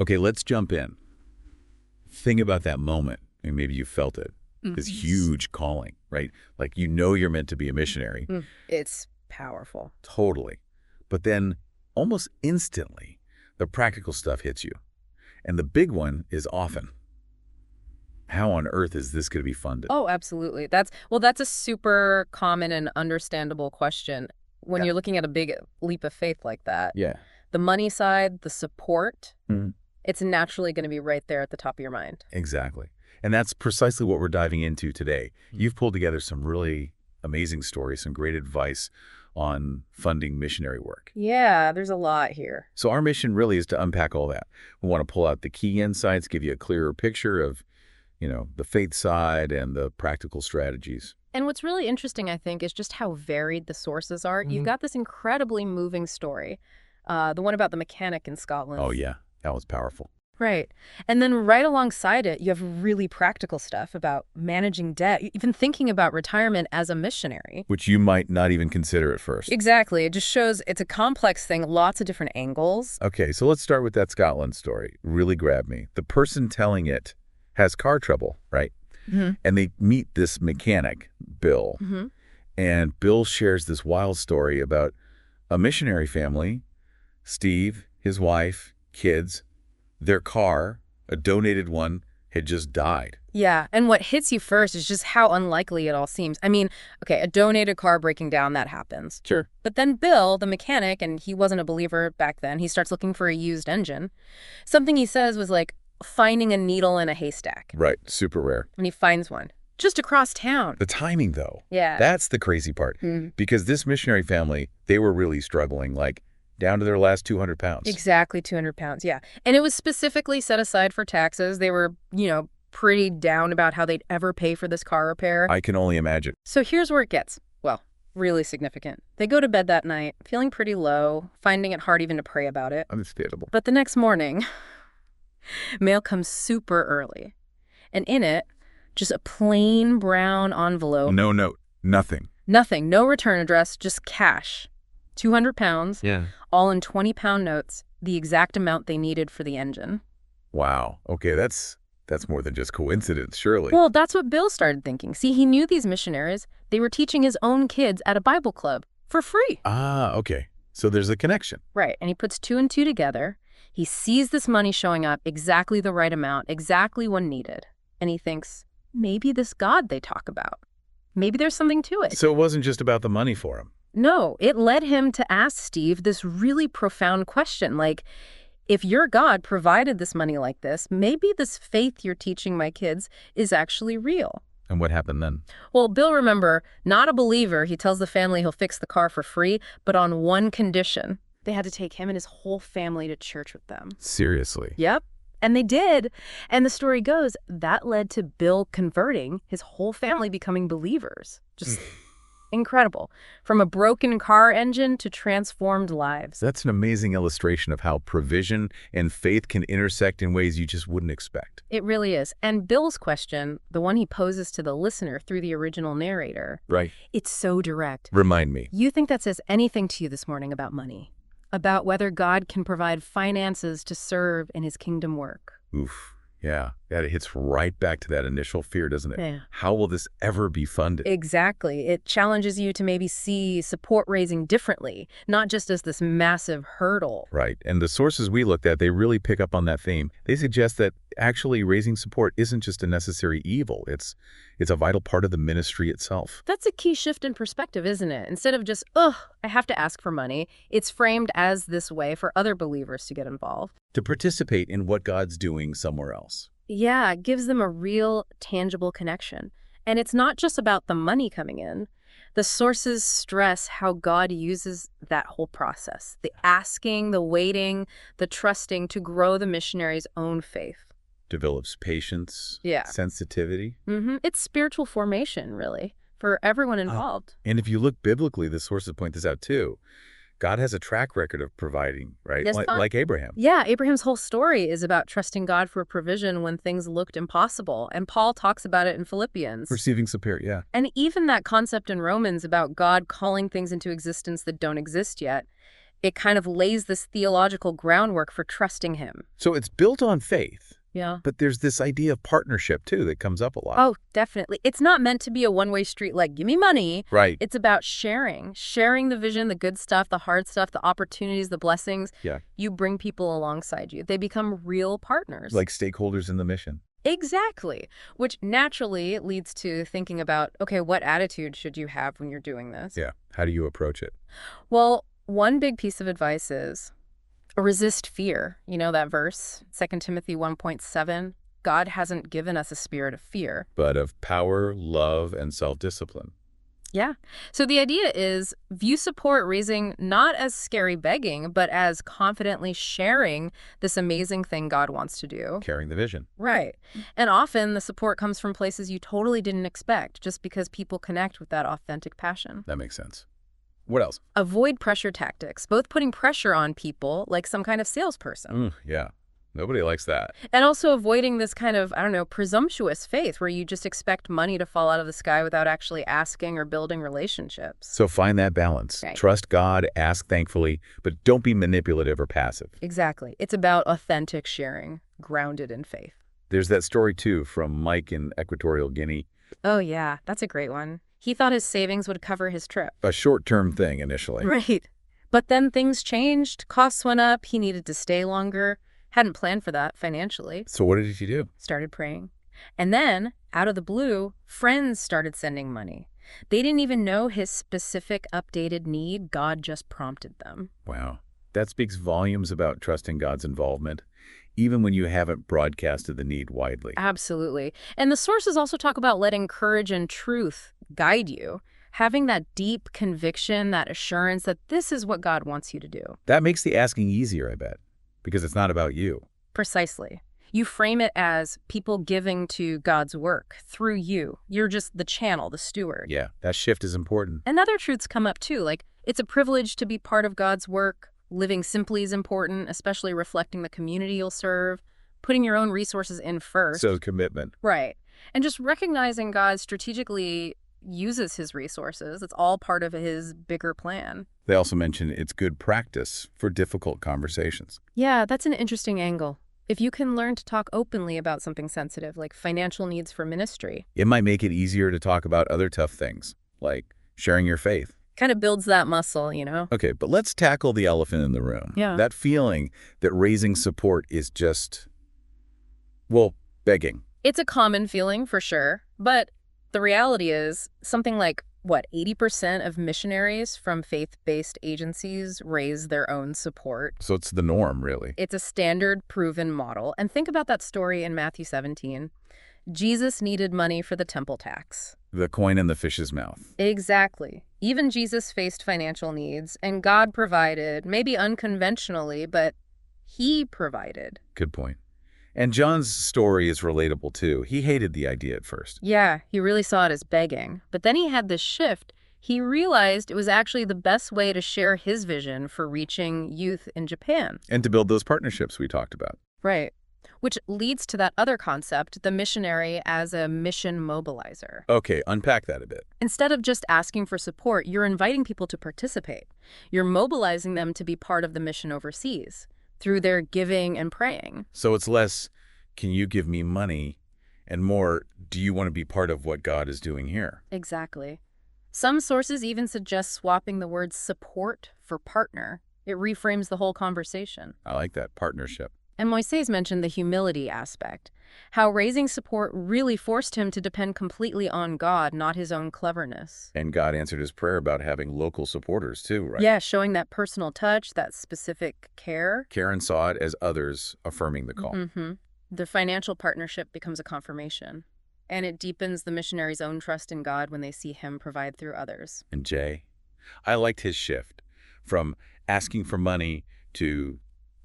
Okay, let's jump in. Think about that moment, and maybe you felt it. This huge calling, right? Like you're meant to be a missionary. It's powerful. Totally. But then almost instantly, the practical stuff hits you. And the big one is often, how on earth is this going to be funded? Oh, absolutely. That's a super common and understandable question when you're looking at a big leap of faith like that. Yeah. The money side, the support, it's naturally going to be right there at the top of your mind. Exactly. And that's precisely what we're diving into today. You've pulled together some really amazing stories, some great advice on funding missionary work. Yeah, there's a lot here. So our mission really is to unpack all that. We want to pull out the key insights, give you a clearer picture of, the faith side and the practical strategies. And what's really interesting, I think, is just how varied the sources are. You've got this incredibly moving story, the one about the mechanic in Scotland. Oh, yeah. That was powerful. Right. And then right alongside it, you have really practical stuff about managing debt, even thinking about retirement as a missionary. Which you might not even consider at first. Exactly. It just shows it's a complex thing, lots of different angles. Okay, so let's start with that Scotland story. Really grabbed me. The person telling it has car trouble, right? And they meet this mechanic, Bill. And Bill shares this wild story about a missionary family, Steve, his wife, kids. Their car, a donated one, had just died. Yeah, and what hits you first is just how unlikely it all seems. I mean, okay, a donated car breaking down, that happens. Sure. But then Bill, the mechanic, and he wasn't a believer back then, he starts looking for a used engine. Something he says was like finding a needle in a haystack. Right, super rare. And he finds one, just across town. The timing, though. Yeah. That's the crazy part. Because this missionary family, they were really struggling, like down to their last 200 pounds. Exactly, 200 pounds, yeah. And it was specifically set aside for taxes. They were, pretty down about how they'd ever pay for this car repair. I can only imagine. So here's where it gets, well, really significant. They go to bed that night, feeling pretty low, finding it hard even to pray about it. Understandable. But the next morning, mail comes super early. And in it, just a plain brown envelope. No note. Nothing. Nothing. No return address, just cash. 200 pounds. Yeah. All in 20-pound notes, the exact amount they needed for the engine. Wow. Okay, that's more than just coincidence, surely. Well, that's what Bill started thinking. See, he knew these missionaries. They were teaching his own kids at a Bible club for free. Ah, okay. So there's a connection. Right, and he puts two and two together. He sees this money showing up, exactly the right amount, exactly when needed. And he thinks, maybe this God they talk about. Maybe there's something to it. So it wasn't just about the money for him. No, it led him to ask Steve this really profound question, like, if your God provided this money like this, maybe this faith you're teaching my kids is actually real. And what happened then? Well, Bill, remember, not a believer, he tells the family he'll fix the car for free, but on one condition. They had to take him and his whole family to church with them. Seriously? Yep. And they did. And the story goes, that led to Bill converting, his whole family becoming believers. Just incredible. From a broken car engine to transformed lives. That's an amazing illustration of how provision and faith can intersect in ways you just wouldn't expect. It really is. And Bill's question, the one he poses to the listener through the original narrator, Right. it's so direct. Remind me. You think that says anything to you this morning about money? About whether God can provide finances to serve in his kingdom work? Oof. Yeah. That hits right back to that initial fear, doesn't it? Yeah. How will this ever be funded? Exactly. It challenges you to maybe see support raising differently, not just as this massive hurdle. Right. And the sources we looked at, they really pick up on that theme. They suggest that actually raising support isn't just a necessary evil. It's a vital part of the ministry itself. That's a key shift in perspective, isn't it? Instead of just, I have to ask for money, it's framed as this way for other believers to get involved. To participate in what God's doing somewhere else. Yeah, it gives them a real, tangible connection. And it's not just about the money coming in. The sources stress how God uses that whole process. The asking, the waiting, the trusting to grow the missionary's own faith. Develops patience, Yeah. sensitivity. It's spiritual formation, really, for everyone involved. And if you look biblically, the sources point this out too. God has a track record of providing, right? Yes, Like Abraham. Yeah, Abraham's whole story is about trusting God for provision when things looked impossible. And Paul talks about it in Philippians. Receiving support, yeah. And even that concept in Romans about God calling things into existence that don't exist yet, It kind of lays this theological groundwork for trusting him. So it's built on faith, Yeah. but there's this idea of partnership, too, that comes up a lot. Oh, definitely. It's not meant to be a one-way street like, give me money. Right. It's about sharing the vision, the good stuff, the hard stuff, the opportunities, the blessings. Yeah. You bring people alongside you. They become real partners. Like stakeholders in the mission. Exactly. Which naturally leads to thinking about, okay, what attitude should you have when you're doing this? Yeah. How do you approach it? Well, one big piece of advice is resist fear. You know that verse, 2 Timothy 1:7? God hasn't given us a spirit of fear. But of power, love, and self-discipline. Yeah. So the idea is view support raising not as scary begging, but as confidently sharing this amazing thing God wants to do. Carrying the vision. Right. And often the support comes from places you totally didn't expect, just because people connect with that authentic passion. That makes sense. What else? Avoid pressure tactics, both putting pressure on people like some kind of salesperson. Yeah. Nobody likes that. And also avoiding this kind of, presumptuous faith where you just expect money to fall out of the sky without actually asking or building relationships. So find that balance. Right. Trust God, ask thankfully, but don't be manipulative or passive. Exactly. It's about authentic sharing, grounded in faith. There's that story, too, from Mike in Equatorial Guinea. Oh, yeah. That's a great one. He thought his savings would cover his trip. A short-term thing initially. Right. But then things changed. Costs went up. He needed to stay longer. Hadn't planned for that financially. So what did he do? Started praying. And then, out of the blue, friends started sending money. They didn't even know his specific updated need. God just prompted them. Wow. That speaks volumes about trusting God's involvement, even when you haven't broadcasted the need widely. Absolutely. And the sources also talk about letting courage and truth guide you. Having that deep conviction, that assurance that this is what God wants you to do. That makes the asking easier, I bet, because it's not about you. Precisely. You frame it as people giving to God's work through you. You're just the channel, the steward. Yeah, that shift is important. And other truths come up too, like it's a privilege to be part of God's work. Living simply is important, especially reflecting the community you'll serve. Putting your own resources in first. So commitment. Right. And just recognizing God strategically uses his resources. It's all part of his bigger plan. They also mention it's good practice for difficult conversations. Yeah, that's an interesting angle. If you can learn to talk openly about something sensitive, like financial needs for ministry. It might make it easier to talk about other tough things, like sharing your faith. Kind of builds that muscle, you know? Okay, but let's tackle the elephant in the room. Yeah. That feeling that raising support is just, well, begging. It's a common feeling for sure, but the reality is something like, 80% of missionaries from faith-based agencies raise their own support. So it's the norm, really. It's a standard, proven model. And think about that story in Matthew 17. Jesus needed money for the temple tax. The coin in the fish's mouth. Exactly. Even Jesus faced financial needs, and God provided, maybe unconventionally, but he provided. Good point. And John's story is relatable, too. He hated the idea at first. Yeah, he really saw it as begging. But then he had this shift. He realized it was actually the best way to share his vision for reaching youth in Japan. And to build those partnerships we talked about. Right. Which leads to that other concept, the missionary as a mission mobilizer. Okay, unpack that a bit. Instead of just asking for support, you're inviting people to participate. You're mobilizing them to be part of the mission overseas through their giving and praying. So it's less, can you give me money, and more, do you want to be part of what God is doing here? Exactly. Some sources even suggest swapping the word support for partner. It reframes the whole conversation. I like that, partnership. And Moises mentioned the humility aspect, how raising support really forced him to depend completely on God, not his own cleverness. And God answered his prayer about having local supporters too, right? Yeah, showing that personal touch, that specific care. Karen saw it as others affirming the call. Mm-hmm. The financial partnership becomes a confirmation, and it deepens the missionary's own trust in God when they see him provide through others. And Jay, I liked his shift from asking for money to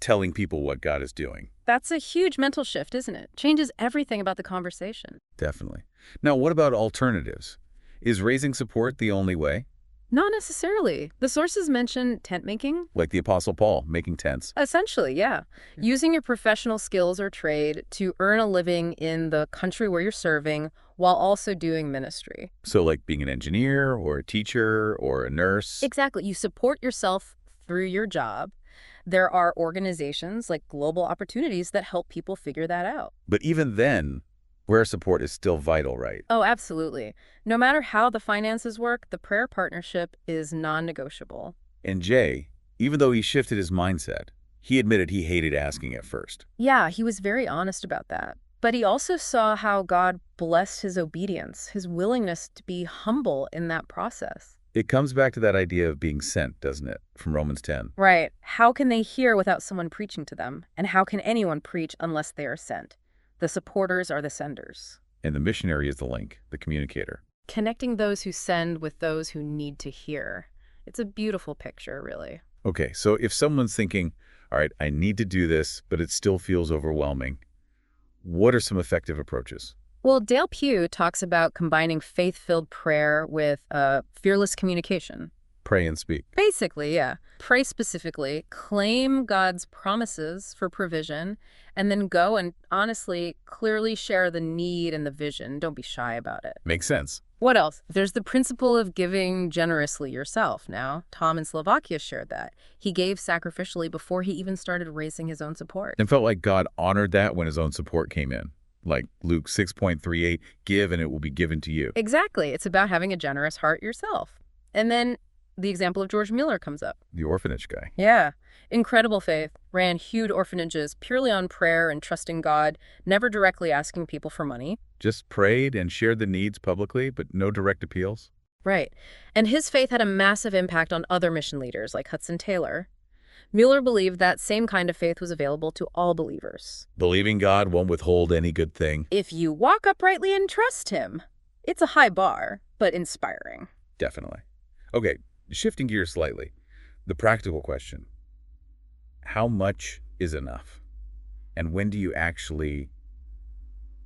telling people what God is doing. That's a huge mental shift, isn't it? Changes everything about the conversation. Definitely. Now, what about alternatives? Is raising support the only way? Not necessarily. The sources mention tent making. Like the Apostle Paul, making tents. Essentially, yeah. Using your professional skills or trade to earn a living in the country where you're serving while also doing ministry. So like being an engineer or a teacher or a nurse. Exactly. You support yourself through your job. There are organizations like Global Opportunities that help people figure that out. But even then, prayer support is still vital, right? Oh, absolutely. No matter how the finances work, the prayer partnership is non-negotiable. And Jay, even though he shifted his mindset, he admitted he hated asking at first. Yeah, he was very honest about that. But he also saw how God blessed his obedience, his willingness to be humble in that process. It comes back to that idea of being sent, doesn't it, from Romans 10. Right. How can they hear without someone preaching to them? And how can anyone preach unless they are sent? The supporters are the senders. And the missionary is the link, the communicator. Connecting those who send with those who need to hear. It's a beautiful picture, really. Okay, so if someone's thinking, all right, I need to do this, but it still feels overwhelming, what are some effective approaches? Well, Dale Pugh talks about combining faith-filled prayer with fearless communication. Pray and speak. Basically, yeah. Pray specifically, claim God's promises for provision, and then go and honestly, clearly share the need and the vision. Don't be shy about it. Makes sense. What else? There's the principle of giving generously yourself now. Tom in Slovakia shared that. He gave sacrificially before he even started raising his own support. And felt like God honored that when his own support came in. Like Luke 6.38, give and it will be given to you. Exactly. It's about having a generous heart yourself. And then the example of George Miller comes up. The orphanage guy. Yeah. Incredible faith. Ran huge orphanages purely on prayer and trusting God, never directly asking people for money. Just prayed and shared the needs publicly, but no direct appeals. Right. And his faith had a massive impact on other mission leaders like Hudson Taylor. Mueller believed that same kind of faith was available to all believers. Believing God won't withhold any good thing. If you walk uprightly and trust him. It's a high bar, but inspiring. Definitely. Okay, shifting gears slightly. The practical question. How much is enough? And when do you actually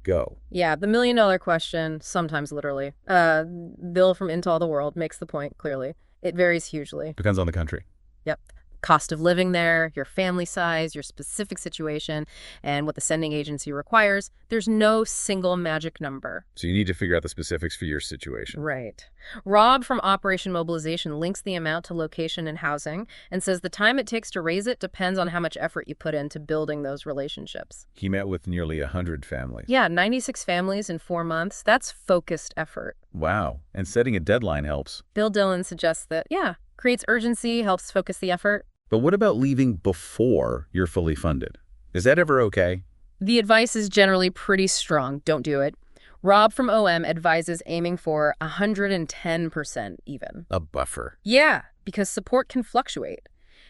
go? Yeah, the million-dollar question, sometimes literally. Bill from Into All the World makes the point clearly. It varies hugely. Depends on the country. Yep. Cost of living there, your family size, your specific situation, and what the sending agency requires. There's no single magic number. So you need to figure out the specifics for your situation. Right. Rob from Operation Mobilization links the amount to location and housing and says the time it takes to raise it depends on how much effort you put into building those relationships. He met with nearly 100 families. Yeah, 96 families in 4 months. That's focused effort. Wow. And setting a deadline helps. Bill Dillon suggests that, yeah, creates urgency, helps focus the effort. But what about leaving before you're fully funded? Is that ever okay? The advice is generally pretty strong. Don't do it. Rob from OM advises aiming for 110% even. A buffer. Yeah, because support can fluctuate.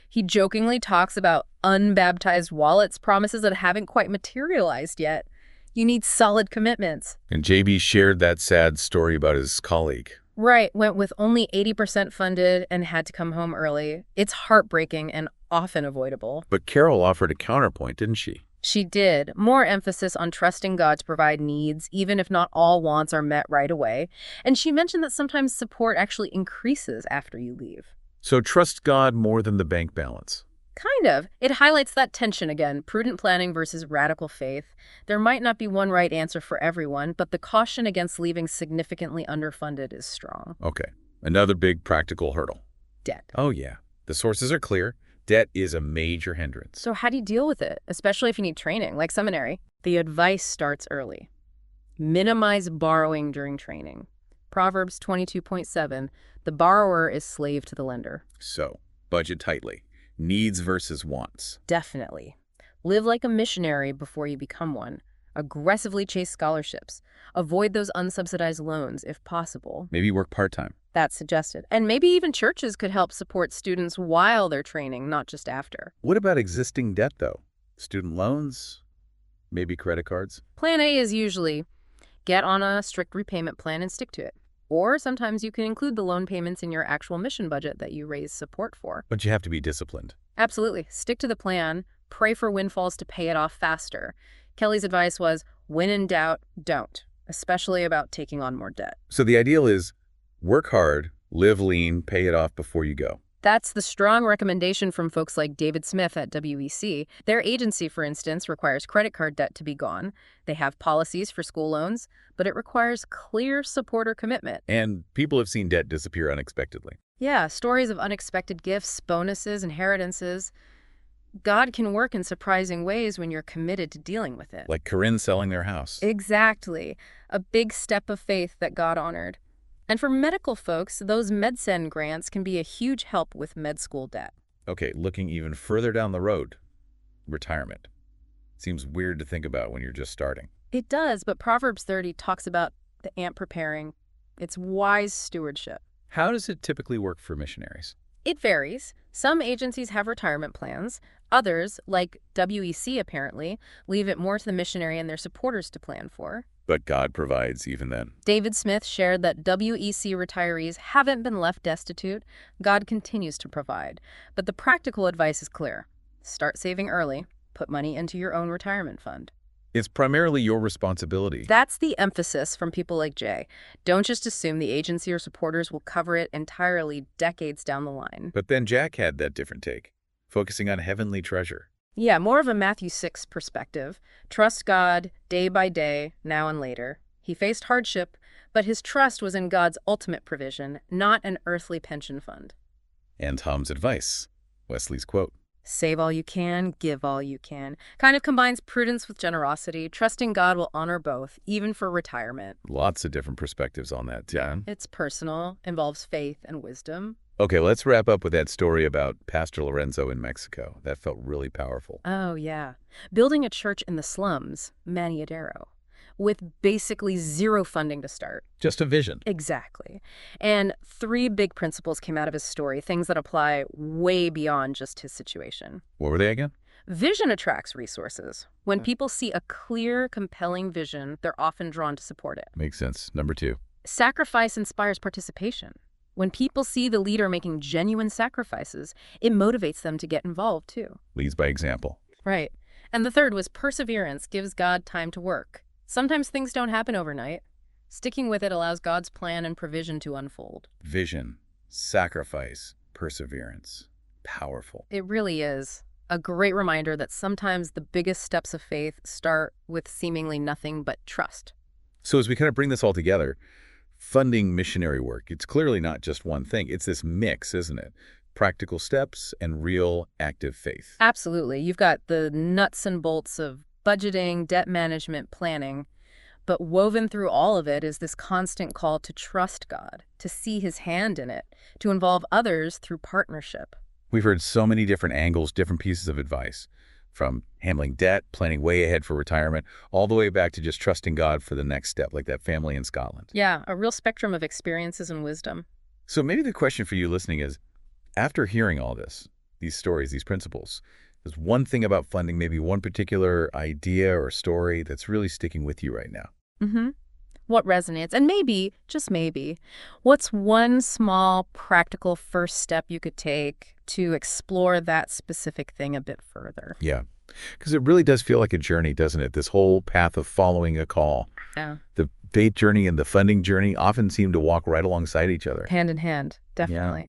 He jokingly talks about unbaptized wallets, promises that haven't quite materialized yet. You need solid commitments. And JB shared that sad story about his colleague. Right, went with only 80% funded and had to come home early. It's heartbreaking and often avoidable. But Carol offered a counterpoint, didn't she? She did. More emphasis on trusting God to provide needs, even if not all wants are met right away. And she mentioned that sometimes support actually increases after you leave. So trust God more than the bank balance. Kind of. It highlights that tension again, prudent planning versus radical faith. There might not be one right answer for everyone, but the caution against leaving significantly underfunded is strong. Okay. Another big practical hurdle. Debt. Oh, yeah. The sources are clear. Debt is a major hindrance. So how do you deal with it, especially if you need training, like seminary? The advice starts early. Minimize borrowing during training. Proverbs 22.7, the borrower is slave to the lender. So, budget tightly. Needs versus wants. Definitely. Live like a missionary before you become one. Aggressively chase scholarships. Avoid those unsubsidized loans if possible. Maybe work part-time. That's suggested. And maybe even churches could help support students while they're training, not just after. What about existing debt, though? Student loans? Maybe credit cards? Plan A is usually get on a strict repayment plan and stick to it. Or sometimes you can include the loan payments in your actual mission budget that you raise support for. But you have to be disciplined. Absolutely. Stick to the plan. Pray for windfalls to pay it off faster. Kelly's advice was, when in doubt, don't, especially about taking on more debt. So the ideal is work hard, live lean, pay it off before you go. That's the strong recommendation from folks like David Smith at WEC. Their agency, for instance, requires credit card debt to be gone. They have policies for school loans, but it requires clear supporter commitment. And people have seen debt disappear unexpectedly. Yeah, stories of unexpected gifts, bonuses, inheritances. God can work in surprising ways when you're committed to dealing with it. Like Corinne selling their house. Exactly. A big step of faith that God honored. And for medical folks, those MedSend grants can be a huge help with med school debt. Okay, looking even further down the road, retirement. Seems weird to think about when you're just starting. It does, but Proverbs 30 talks about the ant preparing. It's wise stewardship. How does it typically work for missionaries? It varies. Some agencies have retirement plans. Others, like WEC apparently, leave it more to the missionary and their supporters to plan for. But God provides even then. David Smith shared that WEC retirees haven't been left destitute. God continues to provide. But the practical advice is clear. Start saving early. Put money into your own retirement fund. It's primarily your responsibility. That's the emphasis from people like Jay. Don't just assume the agency or supporters will cover it entirely decades down the line. But then Jack had that different take, focusing on heavenly treasure. Yeah, more of a Matthew 6 perspective. Trust God day by day, now and later. He faced hardship, but his trust was in God's ultimate provision, not an earthly pension fund. And Tom's advice, Wesley's quote. Save all you can, give all you can. Kind of combines prudence with generosity. Trusting God will honor both, even for retirement. Lots of different perspectives on that, Jan. It's personal, involves faith and wisdom. Okay, let's wrap up with that story about Pastor Lorenzo in Mexico. That felt really powerful. Oh, yeah. Building a church in the slums, Maniadero, with basically zero funding to start. Just a vision. Exactly. And 3 big principles came out of his story, things that apply way beyond just his situation. What were they again? Vision attracts resources. When people see a clear, compelling vision, they're often drawn to support it. Makes sense. Number 2. Sacrifice inspires participation. When people see the leader making genuine sacrifices, it motivates them to get involved, too. Leads by example. Right. And the 3rd was perseverance gives God time to work. Sometimes things don't happen overnight. Sticking with it allows God's plan and provision to unfold. Vision, sacrifice, perseverance. Powerful. It really is. A great reminder that sometimes the biggest steps of faith start with seemingly nothing but trust. So as we kind of bring this all together, funding missionary work, it's clearly not just one thing. It's this mix, isn't it? Practical steps and real active faith. Absolutely. You've got the nuts and bolts of budgeting, debt management, planning. But woven through all of it is this constant call to trust God, to see his hand in it, to involve others through partnership. We've heard so many different angles, different pieces of advice, from handling debt, planning way ahead for retirement, all the way back to just trusting God for the next step, like that family in Scotland. Yeah, a real spectrum of experiences and wisdom. So maybe the question for you listening is, after hearing all this, these stories, these principles, there's one thing about funding, maybe one particular idea or story that's really sticking with you right now. What resonates? And maybe, just maybe, what's one small, practical first step you could take to explore that specific thing a bit further? Yeah, because it really does feel like a journey, doesn't it? This whole path of following a call. Yeah. The faith journey and the funding journey often seem to walk right alongside each other. Hand in hand, definitely.